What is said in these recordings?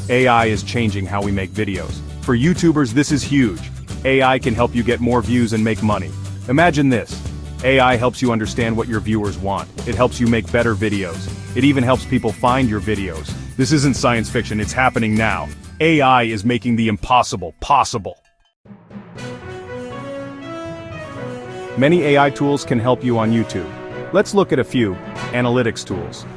AI is changing how we make videos. For YouTubers, this is huge. AI can help you get more views and make money. Imagine this. AI helps you understand what your viewers want. It helps you make better videos. It even helps people find your videos. This isn't science fiction, it's happening now. AI is making the impossible possible. Many AI tools can help you on YouTube. Let's look at a few. Analytics tools.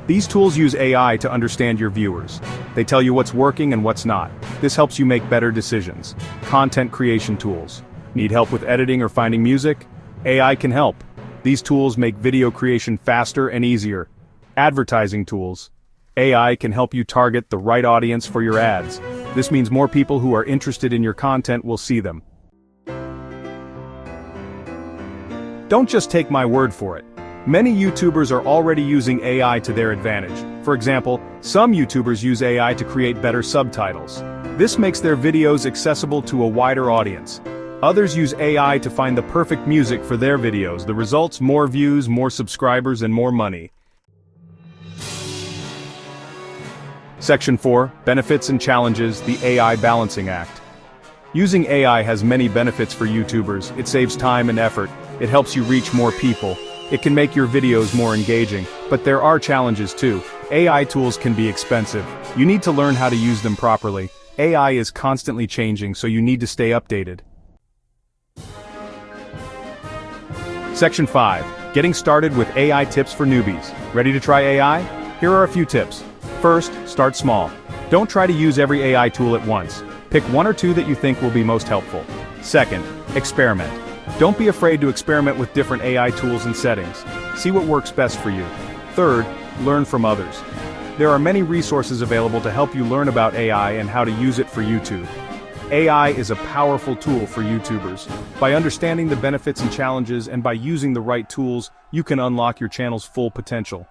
These tools use AI to understand your viewers. They tell you what's working and what's not. This helps you make better decisions. Content creation tools. Need help with editing or finding music? AI can help. These tools make video creation faster and easier. Advertising tools. AI can help you target the right audience for your ads. This means more people who are interested in your content will see them. Don't just take my word for it. Many YouTubers are already using AI to their advantage. For example, some YouTubers use AI to create better subtitles. This makes their videos accessible to a wider audience. Others use AI to find the perfect music for their videos. The results: more views, more subscribers, and more money. Section 4, Benefits and Challenges, the AI Balancing Act. Using AI has many benefits for YouTubers. It saves time and effort. It helps you reach more people. It can make your videos more engaging, but there are challenges too. AI tools can be expensive. You need to learn how to use them properly. AI is constantly changing, so you need to stay updated. Section 5. Getting started with AI tips for newbies. Ready to try AI? Here are a few tips. First, start small. Don't try to use every AI tool at once. Pick one or two that you think will be most helpful. Second, experiment. Don't be afraid to experiment with different AI tools and settings. See what works best for you. Third, learn from others. There are many resources available to help you learn about AI and how to use it for YouTube. AI is a powerful tool for YouTubers. By understanding the benefits and challenges and by using the right tools, you can unlock your channel's full potential.